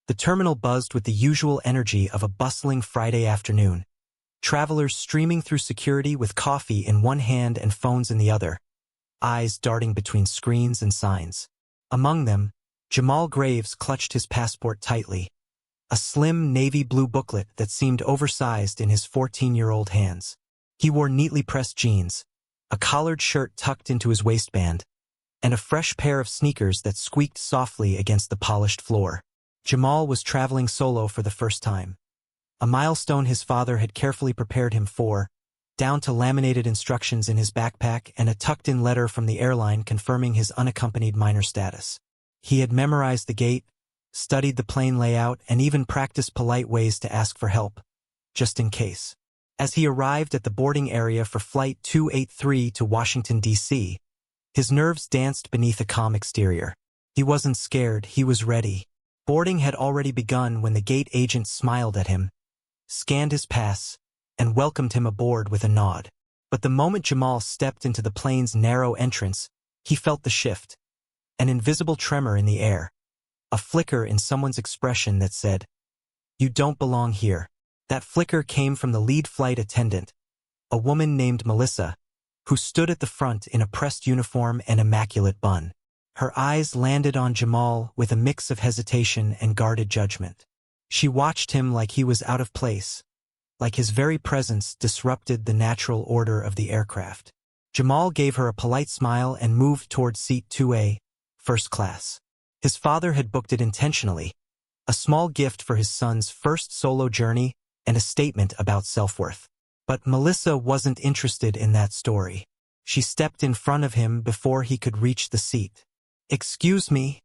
The terminal buzzed with the usual energy of a bustling Friday afternoon. Travelers streaming through security with coffee in one hand and phones in the other, eyes darting between screens and signs. Among them, Jamal Graves clutched his passport tightly, a slim navy blue booklet that seemed oversized in his 14-year-old hands. He wore neatly pressed jeans, a collared shirt tucked into his waistband, and a fresh pair of sneakers that squeaked softly against the polished floor. Jamal was traveling solo for the first time. A milestone his father had carefully prepared him for, down to laminated instructions in his backpack and a tucked-in letter from the airline confirming his unaccompanied minor status. He had memorized the gate, studied the plane layout, and even practiced polite ways to ask for help, just in case. As he arrived at the boarding area for Flight 283 to Washington, D.C., his nerves danced beneath a calm exterior. He wasn't scared, he was ready. Boarding had already begun when the gate agent smiled at him, scanned his pass, and welcomed him aboard with a nod. But the moment Jamal stepped into the plane's narrow entrance, he felt the shift, an invisible tremor in the air, a flicker in someone's expression that said, "You don't belong here." That flicker came from the lead flight attendant, a woman named Melissa, who stood at the front in a pressed uniform and immaculate bun. Her eyes landed on Jamal with a mix of hesitation and guarded judgment. She watched him like he was out of place, like his very presence disrupted the natural order of the aircraft. Jamal gave her a polite smile and moved toward seat 2A, first class. His father had booked it intentionally, a small gift for his son's first solo journey and a statement about self-worth. But Melissa wasn't interested in that story. She stepped in front of him before he could reach the seat. "Excuse me,"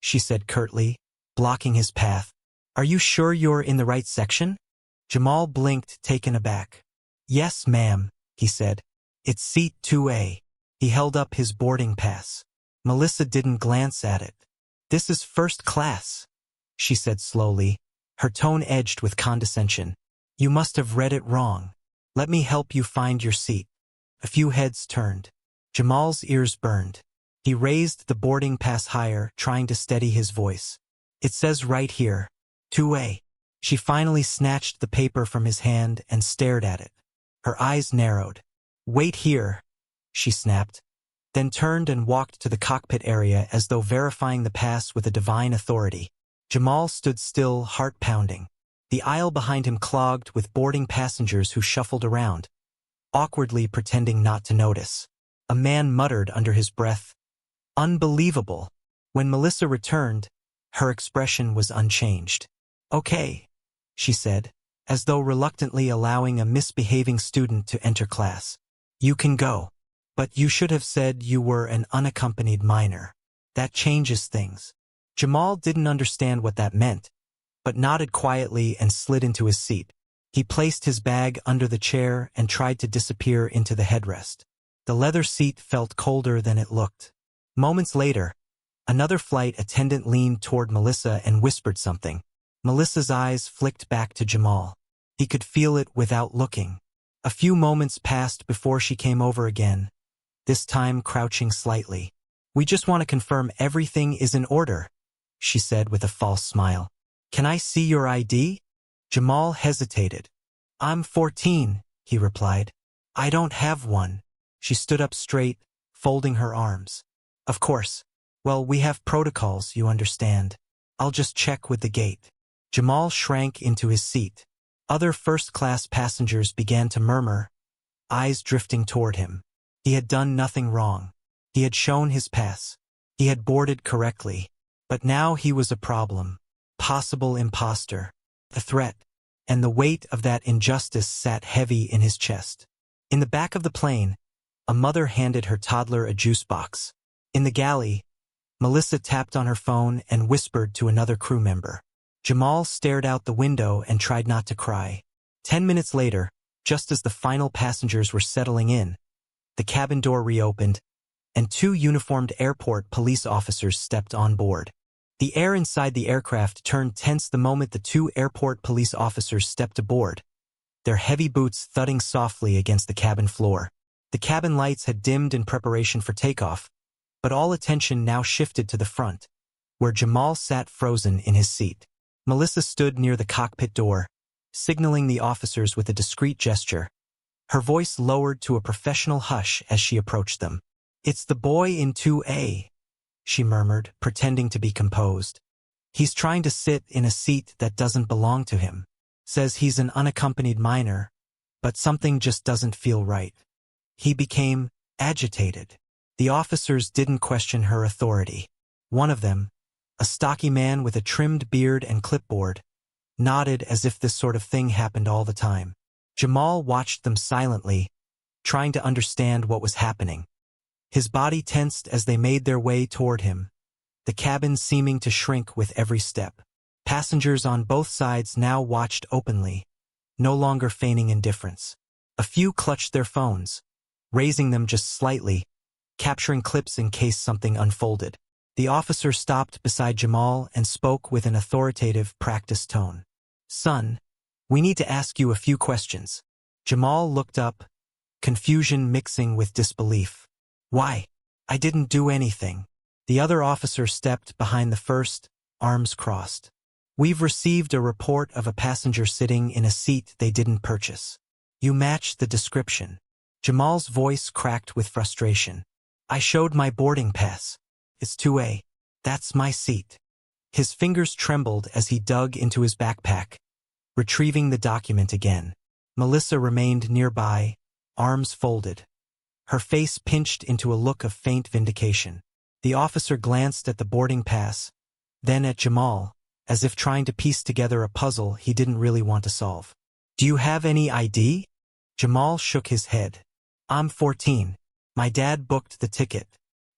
she said curtly, blocking his path. "Are you sure you're in the right section?" Jamal blinked, taken aback. "Yes, ma'am," he said. "It's seat 2A. He held up his boarding pass. Melissa didn't glance at it. "This is first class," she said slowly, her tone edged with condescension. "You must have read it wrong. Let me help you find your seat." A few heads turned. Jamal's ears burned. He raised the boarding pass higher, trying to steady his voice. "It says right here, 2A. She finally snatched the paper from his hand and stared at it. Her eyes narrowed. "Wait here," she snapped, then turned and walked to the cockpit area as though verifying the pass with a divine authority. Jamal stood still, heart pounding. The aisle behind him clogged with boarding passengers who shuffled around, awkwardly pretending not to notice. A man muttered under his breath, "Unbelievable." When Melissa returned, her expression was unchanged. "Okay," she said, as though reluctantly allowing a misbehaving student to enter class. "You can go. But you should have said you were an unaccompanied minor. That changes things." Jamal didn't understand what that meant, but nodded quietly and slid into his seat. He placed his bag under the chair and tried to disappear into the headrest. The leather seat felt colder than it looked. Moments later, another flight attendant leaned toward Melissa and whispered something. Melissa's eyes flicked back to Jamal. He could feel it without looking. A few moments passed before she came over again, this time crouching slightly. "We just want to confirm everything is in order," she said with a false smile. "Can I see your ID?" Jamal hesitated. "I'm 14, he replied. "I don't have one." She stood up straight, folding her arms. "Of course. Well, we have protocols, you understand. I'll just check with the gate." Jamal shrank into his seat. Other first-class passengers began to murmur, eyes drifting toward him. He had done nothing wrong. He had shown his pass. He had boarded correctly. But now he was a problem. Possible imposter. A threat. And the weight of that injustice sat heavy in his chest. In the back of the plane, a mother handed her toddler a juice box. In the galley, Melissa tapped on her phone and whispered to another crew member. Jamal stared out the window and tried not to cry. 10 minutes later, just as the final passengers were settling in, the cabin door reopened, and 2 uniformed airport police officers stepped on board. The air inside the aircraft turned tense the moment the 2 airport police officers stepped aboard, their heavy boots thudding softly against the cabin floor. The cabin lights had dimmed in preparation for takeoff, but all attention now shifted to the front, where Jamal sat frozen in his seat. Melissa stood near the cockpit door, signaling the officers with a discreet gesture. Her voice lowered to a professional hush as she approached them. "It's the boy in 2A," she murmured, pretending to be composed. "He's trying to sit in a seat that doesn't belong to him. Says he's an unaccompanied minor, but something just doesn't feel right." He became agitated. The officers didn't question her authority. One of them, a stocky man with a trimmed beard and clipboard, nodded as if this sort of thing happened all the time. Jamal watched them silently, trying to understand what was happening. His body tensed as they made their way toward him, the cabin seeming to shrink with every step. Passengers on both sides now watched openly, no longer feigning indifference. A few clutched their phones, raising them just slightly, capturing clips in case something unfolded. The officer stopped beside Jamal and spoke with an authoritative, practiced tone. "Son, we need to ask you a few questions." Jamal looked up, confusion mixing with disbelief. "Why? I didn't do anything." The other officer stepped behind the first, arms crossed. "We've received a report of a passenger sitting in a seat they didn't purchase. You match the description." Jamal's voice cracked with frustration. "I showed my boarding pass. It's 2A. That's my seat." His fingers trembled as he dug into his backpack, retrieving the document again. Melissa remained nearby, arms folded, her face pinched into a look of faint vindication. The officer glanced at the boarding pass, then at Jamal, as if trying to piece together a puzzle he didn't really want to solve. "Do you have any ID?" Jamal shook his head. "I'm 14. My dad booked the ticket.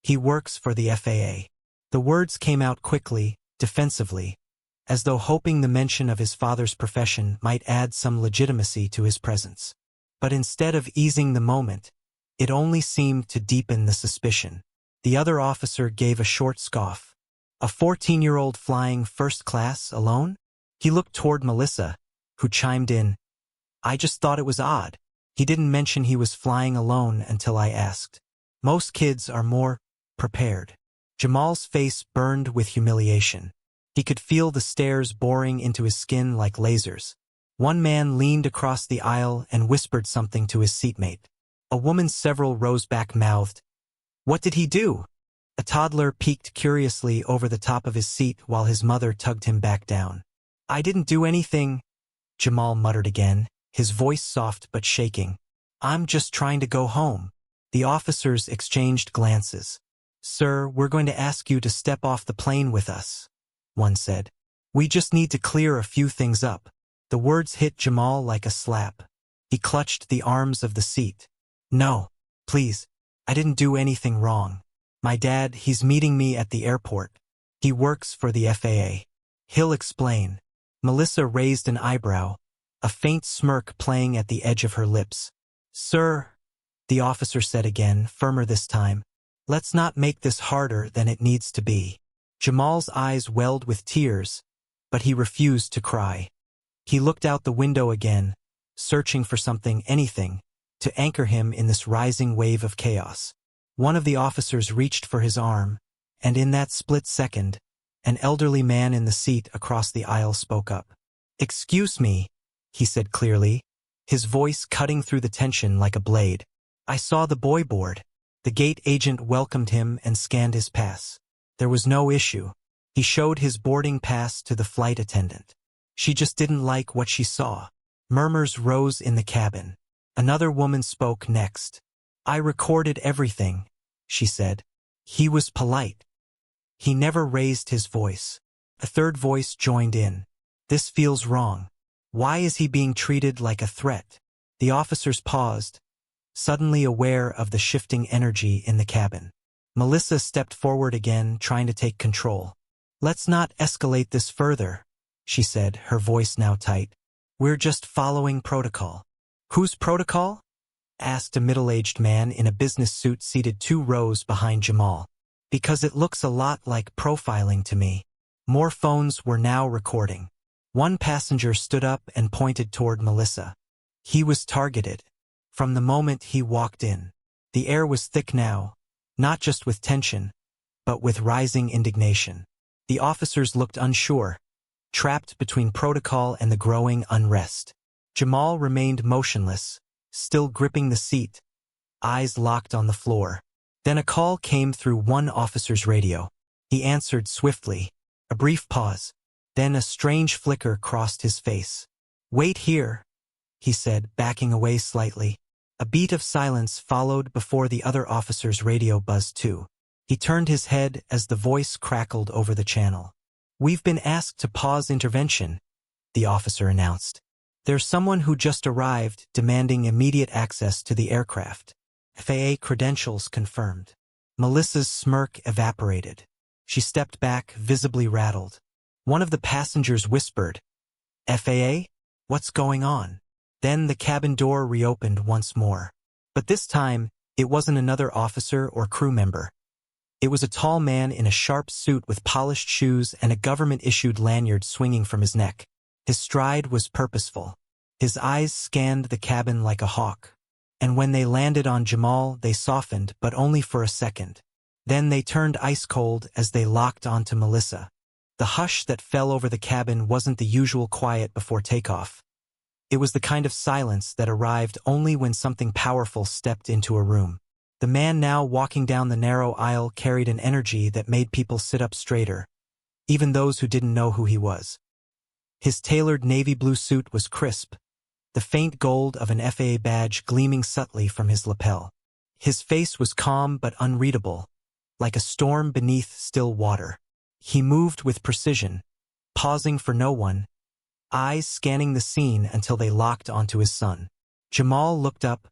He works for the FAA." The words came out quickly, defensively, as though hoping the mention of his father's profession might add some legitimacy to his presence. But instead of easing the moment, it only seemed to deepen the suspicion. The other officer gave a short scoff. "A 14-year-old flying first class alone?" He looked toward Melissa, who chimed in, "I just thought it was odd. He didn't mention he was flying alone until I asked. Most kids are more prepared." Jamal's face burned with humiliation. He could feel the stares boring into his skin like lasers. One man leaned across the aisle and whispered something to his seatmate. A woman several rows back mouthed, "What did he do?" A toddler peeked curiously over the top of his seat while his mother tugged him back down. "I didn't do anything," Jamal muttered again, his voice soft but shaking. "I'm just trying to go home." The officers exchanged glances. "Sir, we're going to ask you to step off the plane with us," one said. "We just need to clear a few things up." The words hit Jamal like a slap. He clutched the arms of the seat. "No, please, I didn't do anything wrong. My dad, he's meeting me at the airport. He works for the FAA. He'll explain." Melissa raised an eyebrow, a faint smirk playing at the edge of her lips. "Sir," the officer said again, firmer this time, "let's not make this harder than it needs to be." Jamal's eyes welled with tears, but he refused to cry. He looked out the window again, searching for something, anything, to anchor him in this rising wave of chaos. One of the officers reached for his arm, and in that split second, an elderly man in the seat across the aisle spoke up. "Excuse me," he said clearly, his voice cutting through the tension like a blade. "I saw the boy board." The gate agent welcomed him and scanned his pass. There was no issue. He showed his boarding pass to the flight attendant. She just didn't like what she saw. Murmurs rose in the cabin. Another woman spoke next. "I recorded everything," she said. "He was polite. He never raised his voice." A third voice joined in. "This feels wrong. Why is he being treated like a threat?" The officers paused, suddenly aware of the shifting energy in the cabin. Melissa stepped forward again, trying to take control. "Let's not escalate this further," she said, her voice now tight. "We're just following protocol." "Whose protocol?" asked a middle-aged man in a business suit seated 2 rows behind Jamal. "Because it looks a lot like profiling to me." More phones were now recording. One passenger stood up and pointed toward Melissa. He was targeted from the moment he walked in. The air was thick now, not just with tension, but with rising indignation. The officers looked unsure, trapped between protocol and the growing unrest. Jamal remained motionless, still gripping the seat, eyes locked on the floor. Then a call came through one officer's radio. He answered swiftly. A brief pause. Then a strange flicker crossed his face. "Wait here," he said, backing away slightly. A beat of silence followed before the other officer's radio buzzed too. He turned his head as the voice crackled over the channel. "We've been asked to pause intervention," the officer announced. "There's someone who just arrived demanding immediate access to the aircraft. FAA credentials confirmed." Melissa's smirk evaporated. She stepped back, visibly rattled. One of the passengers whispered, "FAA? What's going on?" Then the cabin door reopened once more. But this time, it wasn't another officer or crew member. It was a tall man in a sharp suit with polished shoes and a government-issued lanyard swinging from his neck. His stride was purposeful. His eyes scanned the cabin like a hawk. And when they landed on Jamal, they softened, but only for a second. Then they turned ice-cold as they locked onto Melissa. The hush that fell over the cabin wasn't the usual quiet before takeoff. It was the kind of silence that arrived only when something powerful stepped into a room. The man now walking down the narrow aisle carried an energy that made people sit up straighter, even those who didn't know who he was. His tailored navy blue suit was crisp, the faint gold of an FAA badge gleaming subtly from his lapel. His face was calm but unreadable, like a storm beneath still water. He moved with precision, pausing for no one, eyes scanning the scene until they locked onto his son. Jamal looked up,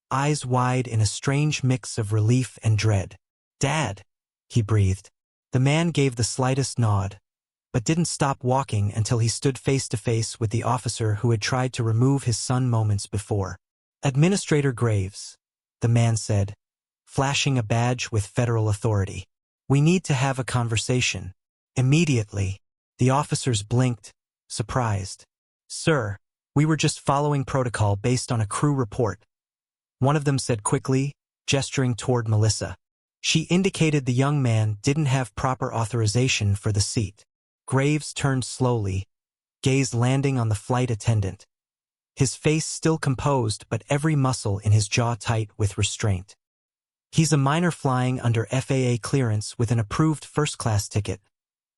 eyes wide in a strange mix of relief and dread. "Dad," he breathed. The man gave the slightest nod, but didn't stop walking until he stood face to face with the officer who had tried to remove his son moments before. "Administrator Graves," the man said, flashing a badge with federal authority. "We need to have a conversation." Immediately, the officers blinked, surprised. "Sir, we were just following protocol based on a crew report," one of them said quickly, gesturing toward Melissa. She indicated the young man didn't have proper authorization for the seat. Graves turned slowly, gaze landing on the flight attendant. His face still composed, but every muscle in his jaw tight with restraint. "He's a minor flying under FAA clearance with an approved first-class ticket,"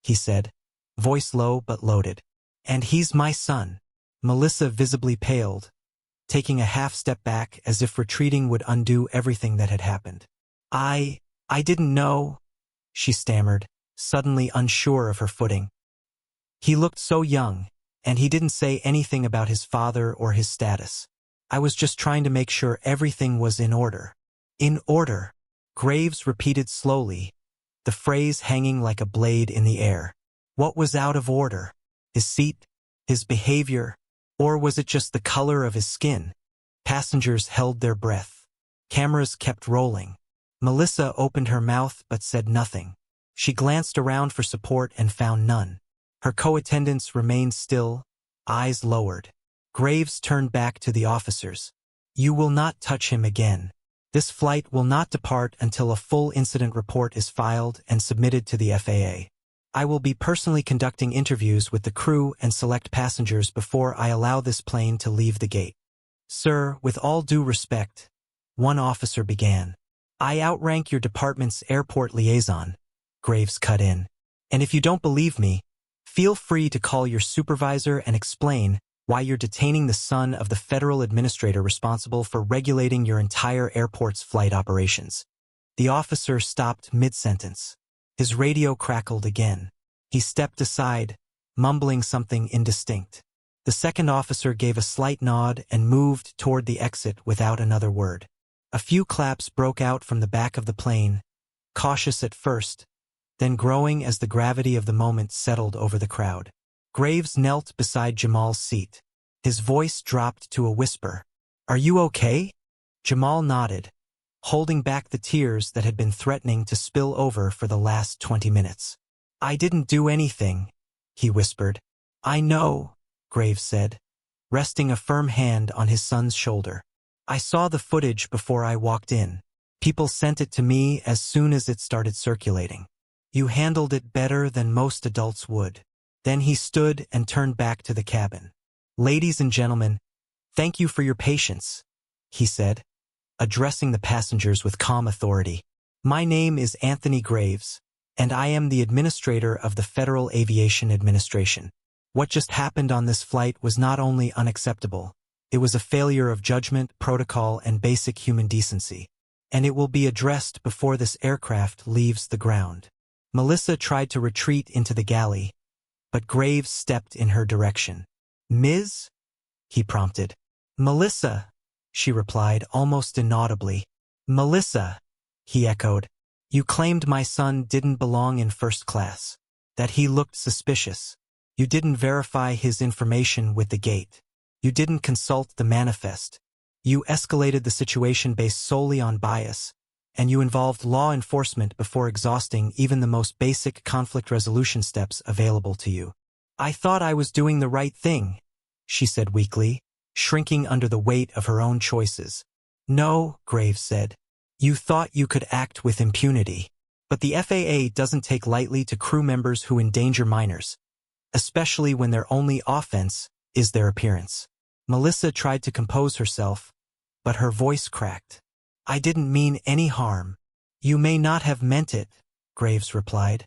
he said, voice low but loaded. "And he's my son." Melissa visibly paled, taking a half-step back as if retreating would undo everything that had happened. I didn't know," she stammered, suddenly unsure of her footing. "He looked so young, and he didn't say anything about his father or his status. I was just trying to make sure everything was in order." "In order," Graves repeated slowly, the phrase hanging like a blade in the air. What was out of order? His seat? His behavior? Or was it just the color of his skin? Passengers held their breath. Cameras kept rolling. Melissa opened her mouth but said nothing. She glanced around for support and found none. Her co-attendants remained still, eyes lowered. Graves turned back to the officers. "You will not touch him again. This flight will not depart until a full incident report is filed and submitted to the FAA. I will be personally conducting interviews with the crew and select passengers before I allow this plane to leave the gate." "Sir, with all due respect," one officer began. "I outrank your department's airport liaison," Graves cut in. "And if you don't believe me, feel free to call your supervisor and explain why you're detaining the son of the federal administrator responsible for regulating your entire airport's flight operations." The officer stopped mid-sentence. His radio crackled again. He stepped aside, mumbling something indistinct. The second officer gave a slight nod and moved toward the exit without another word. A few claps broke out from the back of the plane, cautious at first, then growing as the gravity of the moment settled over the crowd. Graves knelt beside Jamal's seat. His voice dropped to a whisper. "Are you okay?" Jamal nodded, holding back the tears that had been threatening to spill over for the last 20 minutes. "I didn't do anything," he whispered. "I know," Graves said, resting a firm hand on his son's shoulder. "I saw the footage before I walked in. People sent it to me as soon as it started circulating. You handled it better than most adults would." Then he stood and turned back to the cabin. "Ladies and gentlemen, thank you for your patience," he said, addressing the passengers with calm authority. "My name is Anthony Graves, and I am the administrator of the Federal Aviation Administration. What just happened on this flight was not only unacceptable, it was a failure of judgment, protocol, and basic human decency, and it will be addressed before this aircraft leaves the ground." Melissa tried to retreat into the galley, but Graves stepped in her direction. "Ms.?" he prompted. "Melissa," she replied, almost inaudibly. "Melissa," he echoed. "You claimed my son didn't belong in first class, that he looked suspicious. You didn't verify his information with the gate. You didn't consult the manifest. You escalated the situation based solely on bias, and you involved law enforcement before exhausting even the most basic conflict resolution steps available to you." "I thought I was doing the right thing," she said weakly, shrinking under the weight of her own choices. "No," Graves said. "You thought you could act with impunity. But the FAA doesn't take lightly to crew members who endanger minors, especially when their only offense is their appearance." Melissa tried to compose herself, but her voice cracked. "I didn't mean any harm." "You may not have meant it," Graves replied,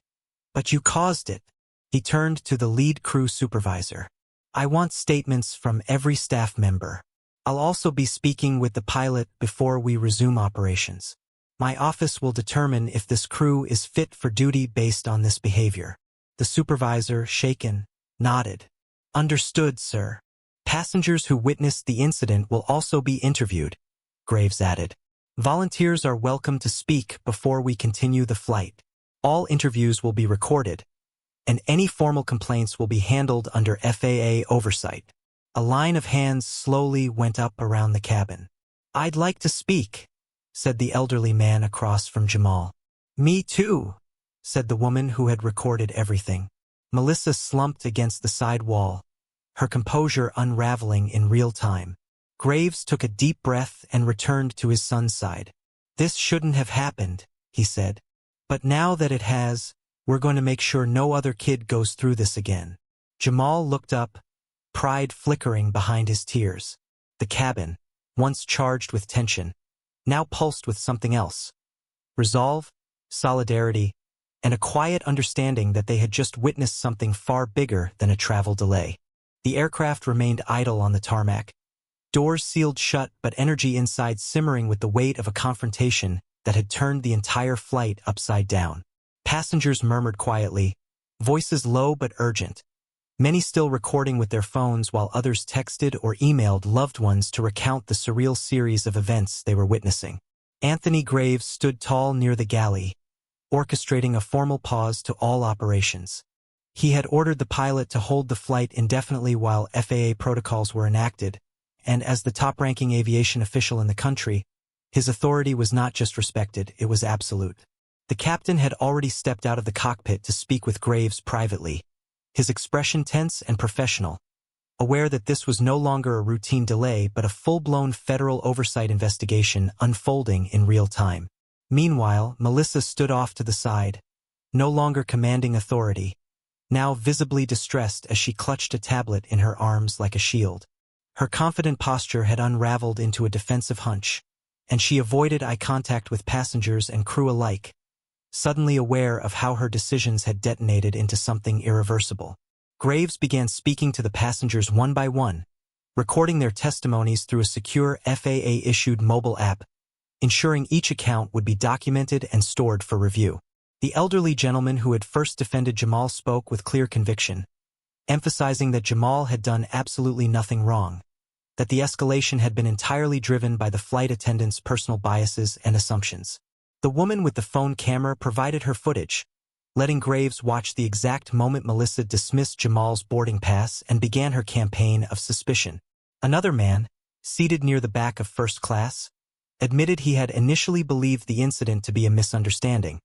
"but you caused it." He turned to the lead crew supervisor. "I want statements from every staff member. I'll also be speaking with the pilot before we resume operations. My office will determine if this crew is fit for duty based on this behavior." The supervisor, shaken, nodded. "Understood, sir. Passengers who witnessed the incident will also be interviewed," Graves added. "Volunteers are welcome to speak before we continue the flight. All interviews will be recorded, and any formal complaints will be handled under FAA oversight." A line of hands slowly went up around the cabin. "I'd like to speak," said the elderly man across from Jamal. "Me too," said the woman who had recorded everything. Melissa slumped against the side wall, her composure unraveling in real time. Graves took a deep breath and returned to his son's side. "This shouldn't have happened," he said. "But now that it has, we're going to make sure no other kid goes through this again." Jamal looked up, pride flickering behind his tears. The cabin, once charged with tension, now pulsed with something else. Resolve, solidarity, and a quiet understanding that they had just witnessed something far bigger than a travel delay. The aircraft remained idle on the tarmac, doors sealed shut but energy inside simmering with the weight of a confrontation that had turned the entire flight upside down. Passengers murmured quietly, voices low but urgent, many still recording with their phones while others texted or emailed loved ones to recount the surreal series of events they were witnessing. Anthony Graves stood tall near the galley, orchestrating a formal pause to all operations. He had ordered the pilot to hold the flight indefinitely while FAA protocols were enacted, and as the top-ranking aviation official in the country, his authority was not just respected, it was absolute. The captain had already stepped out of the cockpit to speak with Graves privately, his expression tense and professional, aware that this was no longer a routine delay but a full-blown federal oversight investigation unfolding in real time. Meanwhile, Melissa stood off to the side, no longer commanding authority, now visibly distressed as she clutched a tablet in her arms like a shield. Her confident posture had unraveled into a defensive hunch, and she avoided eye contact with passengers and crew alike, suddenly aware of how her decisions had detonated into something irreversible. Graves began speaking to the passengers one by one, recording their testimonies through a secure FAA-issued mobile app, ensuring each account would be documented and stored for review. The elderly gentleman who had first defended Jamal spoke with clear conviction, emphasizing that Jamal had done absolutely nothing wrong, that the escalation had been entirely driven by the flight attendant's personal biases and assumptions. The woman with the phone camera provided her footage, letting Graves watch the exact moment Melissa dismissed Jamal's boarding pass and began her campaign of suspicion. Another man, seated near the back of first class, admitted he had initially believed the incident to be a misunderstanding,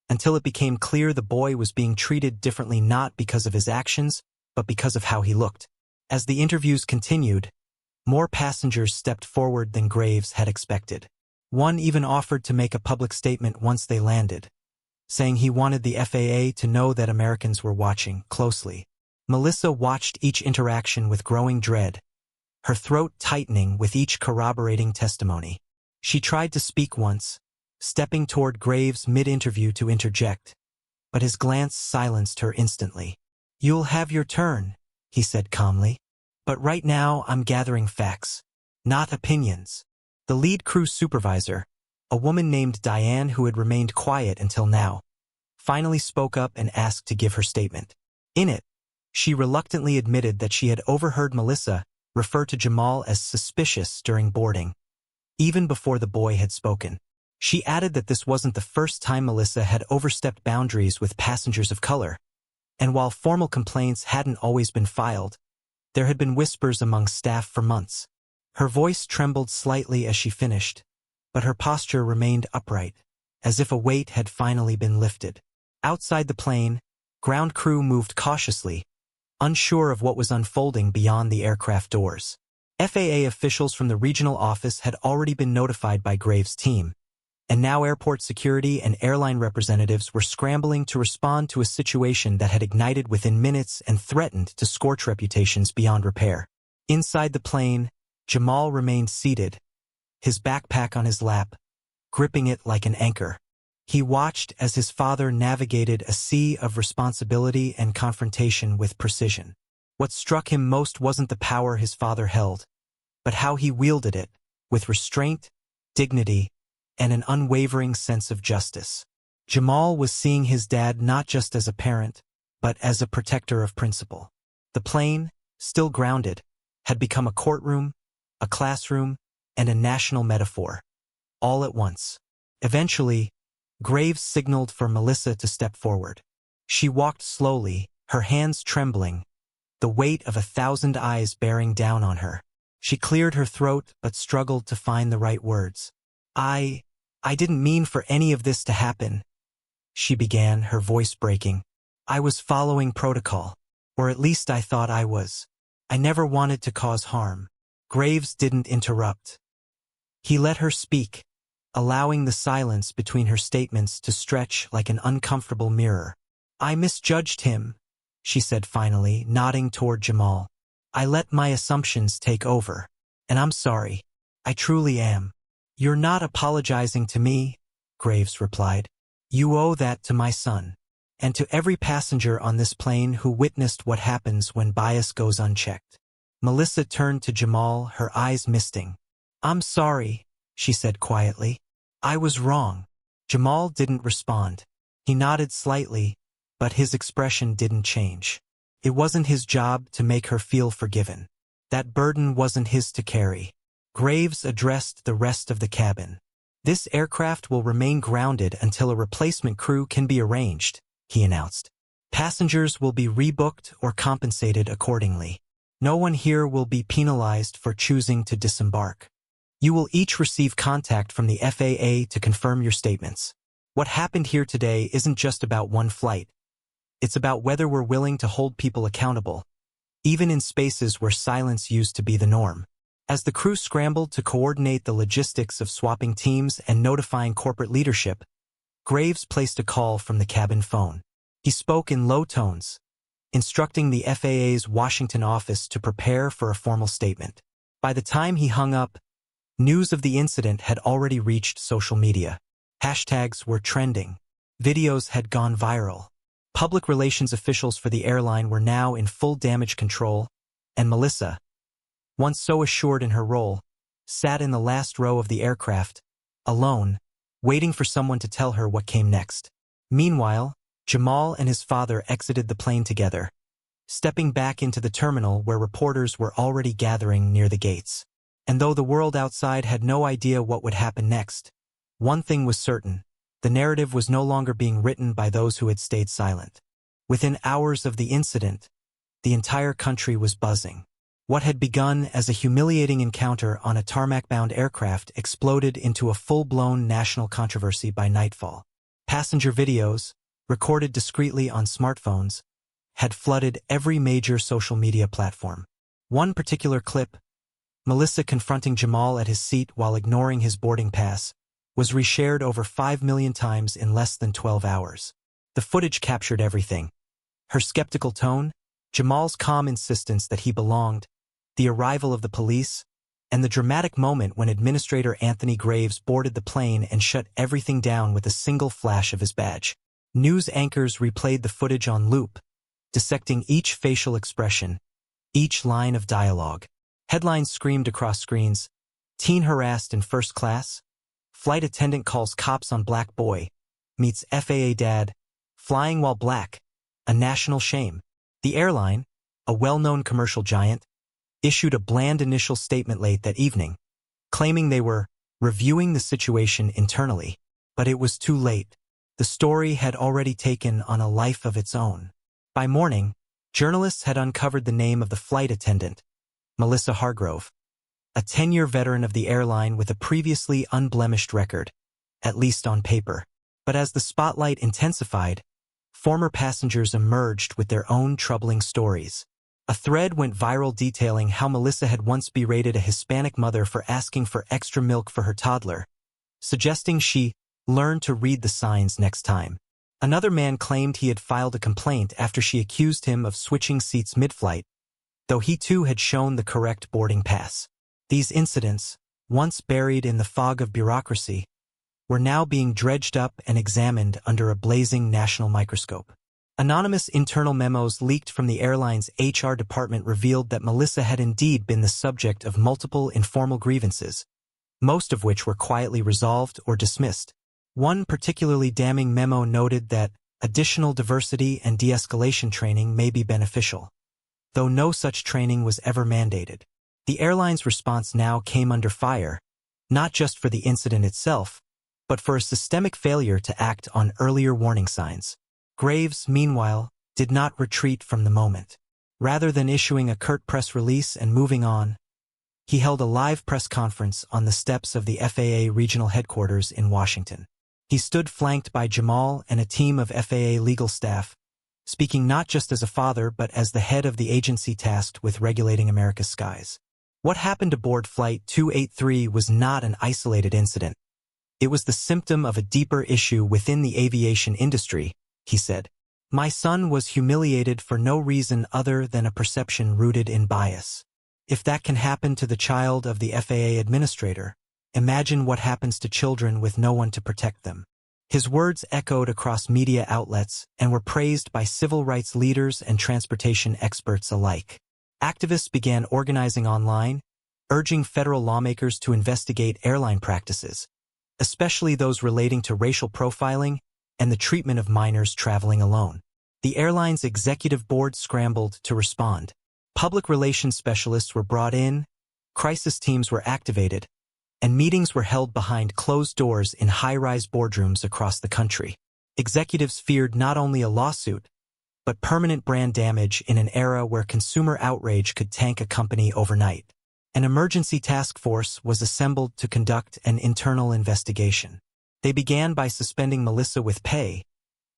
until it became clear the boy was being treated differently not because of his actions, but because of how he looked. As the interviews continued, more passengers stepped forward than Graves had expected. One even offered to make a public statement once they landed, saying he wanted the FAA to know that Americans were watching closely. Melissa watched each interaction with growing dread, her throat tightening with each corroborating testimony. She tried to speak once, stepping toward Graves mid-interview to interject, but his glance silenced her instantly. "You'll have your turn," he said calmly. "But right now I'm gathering facts, not opinions." The lead crew supervisor, a woman named Diane who had remained quiet until now, finally spoke up and asked to give her statement. In it, she reluctantly admitted that she had overheard Melissa refer to Jamal as suspicious during boarding, even before the boy had spoken. She added that this wasn't the first time Melissa had overstepped boundaries with passengers of color, and while formal complaints hadn't always been filed, there had been whispers among staff for months. Her voice trembled slightly as she finished, but her posture remained upright, as if a weight had finally been lifted. Outside the plane, ground crew moved cautiously, unsure of what was unfolding beyond the aircraft doors. FAA officials from the regional office had already been notified by Graves' team, and now airport security and airline representatives were scrambling to respond to a situation that had ignited within minutes and threatened to scorch reputations beyond repair. Inside the plane, Jamal remained seated, his backpack on his lap, gripping it like an anchor. He watched as his father navigated a sea of responsibility and confrontation with precision. What struck him most wasn't the power his father held, but how he wielded it, with restraint, dignity, and an unwavering sense of justice. Jamal was seeing his dad not just as a parent, but as a protector of principle. The plane, still grounded, had become a courtroom, a classroom, and a national metaphor, all at once. Eventually, Graves signaled for Melissa to step forward. She walked slowly, her hands trembling, the weight of 1,000 eyes bearing down on her. She cleared her throat but struggled to find the right words. I didn't mean for any of this to happen," she began, her voice breaking. "I was following protocol, or at least I thought I was. I never wanted to cause harm." Graves didn't interrupt. He let her speak, allowing the silence between her statements to stretch like an uncomfortable mirror. "I misjudged him," she said finally, nodding toward Jamal. "I let my assumptions take over, and I'm sorry. I truly am." "You're not apologizing to me," Graves replied. "You owe that to my son, and to every passenger on this plane who witnessed what happens when bias goes unchecked." Melissa turned to Jamal, her eyes misting. "I'm sorry," she said quietly. "I was wrong." Jamal didn't respond. He nodded slightly, but his expression didn't change. It wasn't his job to make her feel forgiven. That burden wasn't his to carry. Graves addressed the rest of the cabin. "This aircraft will remain grounded until a replacement crew can be arranged," he announced. "Passengers will be rebooked or compensated accordingly. No one here will be penalized for choosing to disembark. You will each receive contact from the FAA to confirm your statements. What happened here today isn't just about one flight. It's about whether we're willing to hold people accountable, even in spaces where silence used to be the norm." As the crew scrambled to coordinate the logistics of swapping teams and notifying corporate leadership, Graves placed a call from the cabin phone. He spoke in low tones, instructing the FAA's Washington office to prepare for a formal statement. By the time he hung up, news of the incident had already reached social media. Hashtags were trending. Videos had gone viral. Public relations officials for the airline were now in full damage control, and Melissa, once so assured in her role, sat in the last row of the aircraft, alone, waiting for someone to tell her what came next. Meanwhile, Jamal and his father exited the plane together, stepping back into the terminal where reporters were already gathering near the gates. And though the world outside had no idea what would happen next, one thing was certain: the narrative was no longer being written by those who had stayed silent. Within hours of the incident, the entire country was buzzing. What had begun as a humiliating encounter on a tarmac-bound aircraft exploded into a full-blown national controversy by nightfall. Passenger videos, recorded discreetly on smartphones, had flooded every major social media platform. One particular clip, Melissa confronting Jamal at his seat while ignoring his boarding pass, was reshared over 5 million times in less than 12 hours. The footage captured everything: her skeptical tone, Jamal's calm insistence that he belonged, the arrival of the police, and the dramatic moment when Administrator Anthony Graves boarded the plane and shut everything down with a single flash of his badge. News anchors replayed the footage on loop, dissecting each facial expression, each line of dialogue. Headlines screamed across screens, "Teen harassed in first class," "Flight attendant calls cops on black boy," meets FAA dad, "Flying while black, a national shame." The airline, a well-known commercial giant, issued a bland initial statement late that evening, claiming they were reviewing the situation internally. But it was too late. The story had already taken on a life of its own. By morning, journalists had uncovered the name of the flight attendant, Melissa Hargrove, a 10-year veteran of the airline with a previously unblemished record, at least on paper. But as the spotlight intensified, former passengers emerged with their own troubling stories. A thread went viral detailing how Melissa had once berated a Hispanic mother for asking for extra milk for her toddler, suggesting she learn to read the signs next time. Another man claimed he had filed a complaint after she accused him of switching seats mid-flight, though he too had shown the correct boarding pass. These incidents, once buried in the fog of bureaucracy, were now being dredged up and examined under a blazing national microscope. Anonymous internal memos leaked from the airline's HR department revealed that Melissa had indeed been the subject of multiple informal grievances, most of which were quietly resolved or dismissed. One particularly damning memo noted that additional diversity and de-escalation training may be beneficial, though no such training was ever mandated. The airline's response now came under fire, not just for the incident itself, but for a systemic failure to act on earlier warning signs. Graves, meanwhile, did not retreat from the moment. Rather than issuing a curt press release and moving on, he held a live press conference on the steps of the FAA regional headquarters in Washington. He stood flanked by Jamal and a team of FAA legal staff, speaking not just as a father but as the head of the agency tasked with regulating America's skies. What happened aboard Flight 283 was not an isolated incident. It was the symptom of a deeper issue within the aviation industry, he said. "My son was humiliated for no reason other than a perception rooted in bias. If that can happen to the child of the FAA administrator, imagine what happens to children with no one to protect them." His words echoed across media outlets and were praised by civil rights leaders and transportation experts alike. Activists began organizing online, urging federal lawmakers to investigate airline practices, especially those relating to racial profiling and the treatment of minors traveling alone. The airline's executive board scrambled to respond. Public relations specialists were brought in, crisis teams were activated, and meetings were held behind closed doors in high-rise boardrooms across the country. Executives feared not only a lawsuit, but permanent brand damage in an era where consumer outrage could tank a company overnight. An emergency task force was assembled to conduct an internal investigation. They began by suspending Melissa with pay,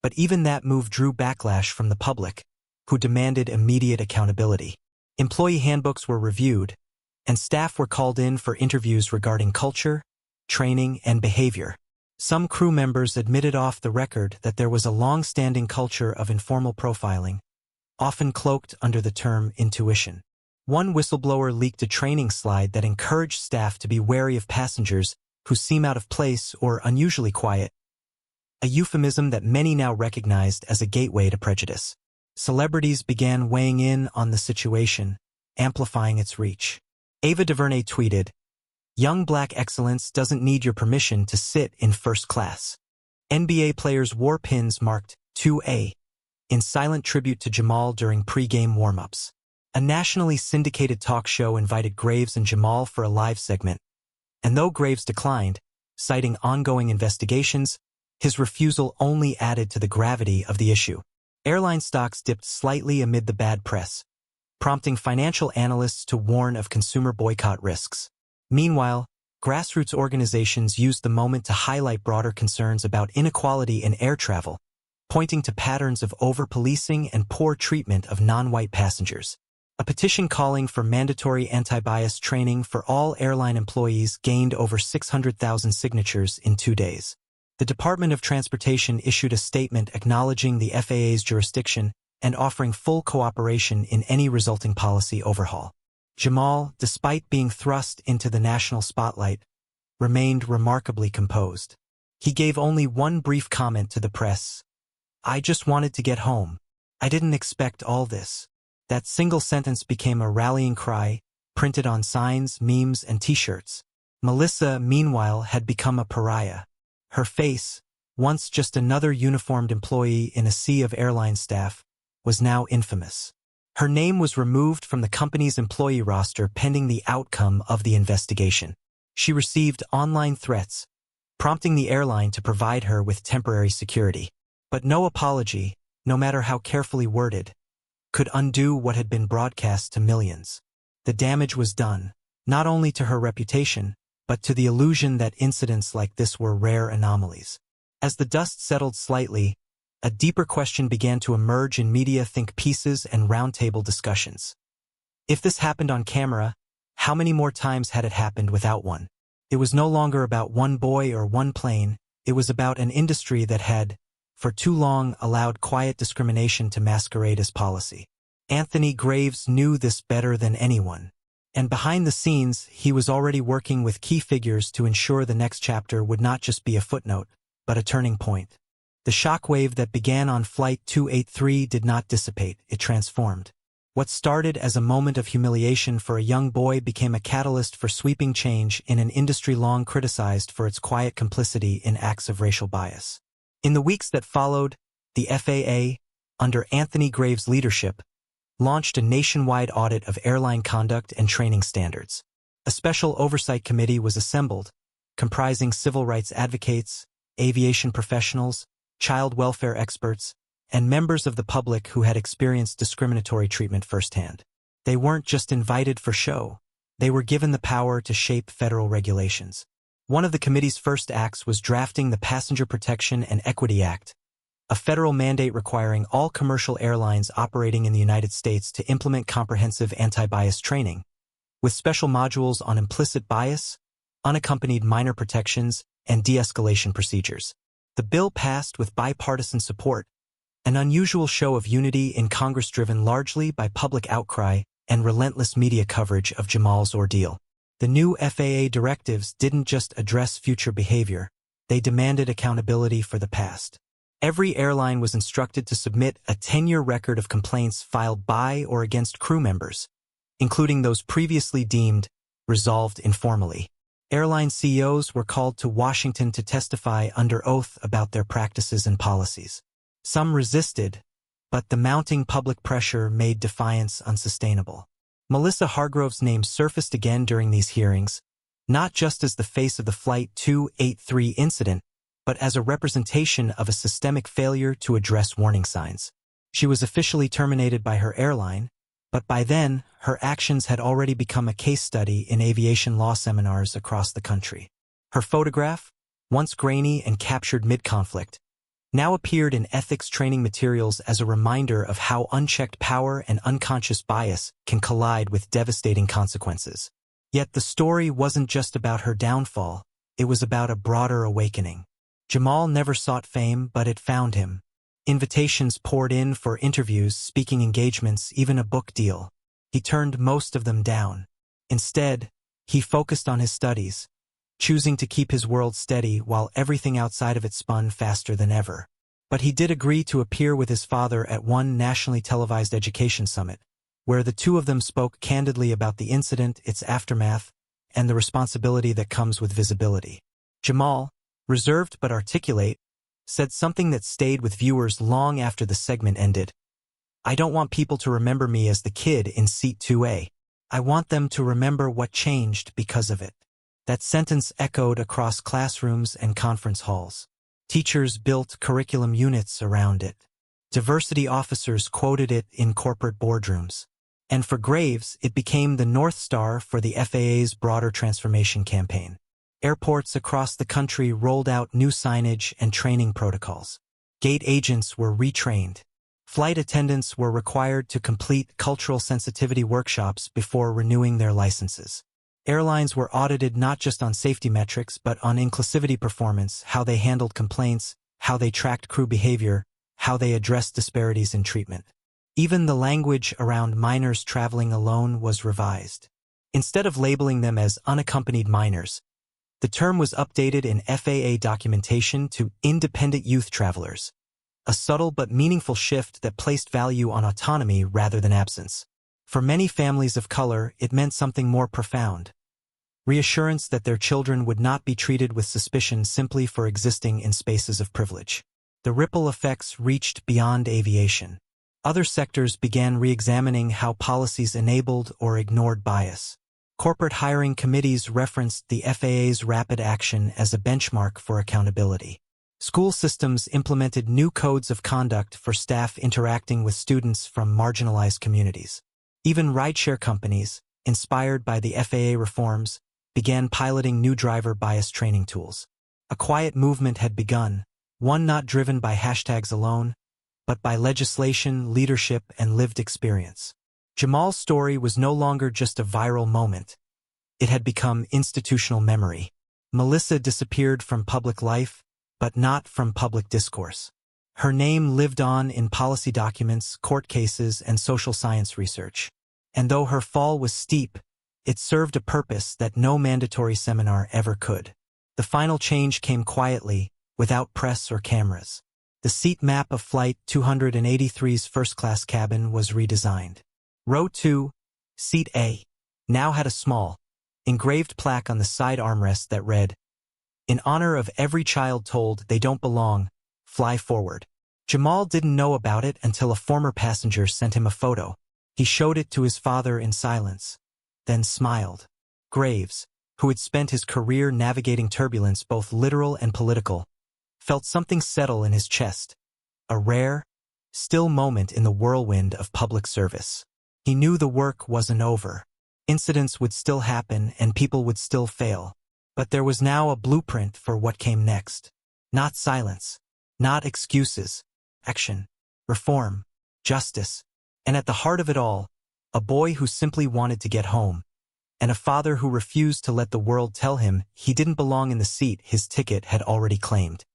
but even that move drew backlash from the public, who demanded immediate accountability. Employee handbooks were reviewed, and staff were called in for interviews regarding culture, training, and behavior. Some crew members admitted off the record that there was a long-standing culture of informal profiling, often cloaked under the term intuition. One whistleblower leaked a training slide that encouraged staff to be wary of passengers who seem out of place or unusually quiet, a euphemism that many now recognized as a gateway to prejudice. Celebrities began weighing in on the situation, amplifying its reach. Ava DuVernay tweeted, "Young black excellence doesn't need your permission to sit in first class." NBA players wore pins marked 2A in silent tribute to Jamal during pre-game warm-ups. A nationally syndicated talk show invited Graves and Jamal for a live segment, and though Graves declined, citing ongoing investigations, his refusal only added to the gravity of the issue. Airline stocks dipped slightly amid the bad press, prompting financial analysts to warn of consumer boycott risks. Meanwhile, grassroots organizations used the moment to highlight broader concerns about inequality in air travel, pointing to patterns of over-policing and poor treatment of non-white passengers. A petition calling for mandatory anti-bias training for all airline employees gained over 600,000 signatures in 2 days. The Department of Transportation issued a statement acknowledging the FAA's jurisdiction and offering full cooperation in any resulting policy overhaul. Jamal, despite being thrust into the national spotlight, remained remarkably composed. He gave only one brief comment to the press. "I just wanted to get home. I didn't expect all this." That single sentence became a rallying cry, printed on signs, memes, and t-shirts. Melissa, meanwhile, had become a pariah. Her face, once just another uniformed employee in a sea of airline staff, was now infamous. Her name was removed from the company's employee roster pending the outcome of the investigation. She received online threats, prompting the airline to provide her with temporary security. But no apology, no matter how carefully worded, could undo what had been broadcast to millions. The damage was done, not only to her reputation, but to the illusion that incidents like this were rare anomalies. As the dust settled slightly, a deeper question began to emerge in media think pieces and roundtable discussions. If this happened on camera, how many more times had it happened without one? It was no longer about one boy or one plane, it was about an industry that had, for too long, allowed quiet discrimination to masquerade as policy. Anthony Graves knew this better than anyone. And behind the scenes, he was already working with key figures to ensure the next chapter would not just be a footnote, but a turning point. The shockwave that began on Flight 283 did not dissipate, it transformed. What started as a moment of humiliation for a young boy became a catalyst for sweeping change in an industry long criticized for its quiet complicity in acts of racial bias. In the weeks that followed, the FAA, under Anthony Graves' leadership, launched a nationwide audit of airline conduct and training standards. A special oversight committee was assembled, comprising civil rights advocates, aviation professionals, child welfare experts, and members of the public who had experienced discriminatory treatment firsthand. They weren't just invited for show, they were given the power to shape federal regulations. One of the committee's first acts was drafting the Passenger Protection and Equity Act, a federal mandate requiring all commercial airlines operating in the United States to implement comprehensive anti-bias training, with special modules on implicit bias, unaccompanied minor protections, and de-escalation procedures. The bill passed with bipartisan support, an unusual show of unity in Congress driven largely by public outcry and relentless media coverage of Jamal's ordeal. The new FAA directives didn't just address future behavior, they demanded accountability for the past. Every airline was instructed to submit a 10-year record of complaints filed by or against crew members, including those previously deemed resolved informally. Airline CEOs were called to Washington to testify under oath about their practices and policies. Some resisted, but the mounting public pressure made defiance unsustainable. Melissa Hargrove's name surfaced again during these hearings, not just as the face of the Flight 283 incident, but as a representation of a systemic failure to address warning signs. She was officially terminated by her airline, but by then, her actions had already become a case study in aviation law seminars across the country. Her photograph, once grainy and captured mid-conflict, now appeared in ethics training materials as a reminder of how unchecked power and unconscious bias can collide with devastating consequences. Yet the story wasn't just about her downfall, it was about a broader awakening. Jamal never sought fame, but it found him. Invitations poured in for interviews, speaking engagements, even a book deal. He turned most of them down. Instead, he focused on his studies, choosing to keep his world steady while everything outside of it spun faster than ever. But he did agree to appear with his father at one nationally televised education summit, where the two of them spoke candidly about the incident, its aftermath, and the responsibility that comes with visibility. Jamal, reserved but articulate, said something that stayed with viewers long after the segment ended. "I don't want people to remember me as the kid in seat 2A. I want them to remember what changed because of it." That sentence echoed across classrooms and conference halls. Teachers built curriculum units around it. Diversity officers quoted it in corporate boardrooms. And for Graves, it became the North Star for the FAA's broader transformation campaign. Airports across the country rolled out new signage and training protocols. Gate agents were retrained. Flight attendants were required to complete cultural sensitivity workshops before renewing their licenses. Airlines were audited not just on safety metrics but on inclusivity performance, how they handled complaints, how they tracked crew behavior, how they addressed disparities in treatment. Even the language around minors traveling alone was revised. Instead of labeling them as unaccompanied minors, the term was updated in FAA documentation to independent youth travelers, a subtle but meaningful shift that placed value on autonomy rather than absence. For many families of color, it meant something more profound: reassurance that their children would not be treated with suspicion simply for existing in spaces of privilege. The ripple effects reached beyond aviation. Other sectors began re-examining how policies enabled or ignored bias. Corporate hiring committees referenced the FAA's rapid action as a benchmark for accountability. School systems implemented new codes of conduct for staff interacting with students from marginalized communities. Even rideshare companies, inspired by the FAA reforms, began piloting new driver bias training tools. A quiet movement had begun, one not driven by hashtags alone, but by legislation, leadership, and lived experience. Jamal's story was no longer just a viral moment. It had become institutional memory. Melissa disappeared from public life, but not from public discourse. Her name lived on in policy documents, court cases, and social science research. And though her fall was steep, it served a purpose that no mandatory seminar ever could. The final change came quietly, without press or cameras. The seat map of Flight 283's first-class cabin was redesigned. Row 2, Seat A, now had a small, engraved plaque on the side armrest that read, "In honor of every child told they don't belong, fly forward." Jamal didn't know about it until a former passenger sent him a photo. He showed it to his father in silence, then smiled. Graves, who had spent his career navigating turbulence, both literal and political, felt something settle in his chest, a rare, still moment in the whirlwind of public service. He knew the work wasn't over. Incidents would still happen and people would still fail. But there was now a blueprint for what came next. Not silence, not excuses, action, reform, justice, and at the heart of it all, a boy who simply wanted to get home, and a father who refused to let the world tell him he didn't belong in the seat his ticket had already claimed.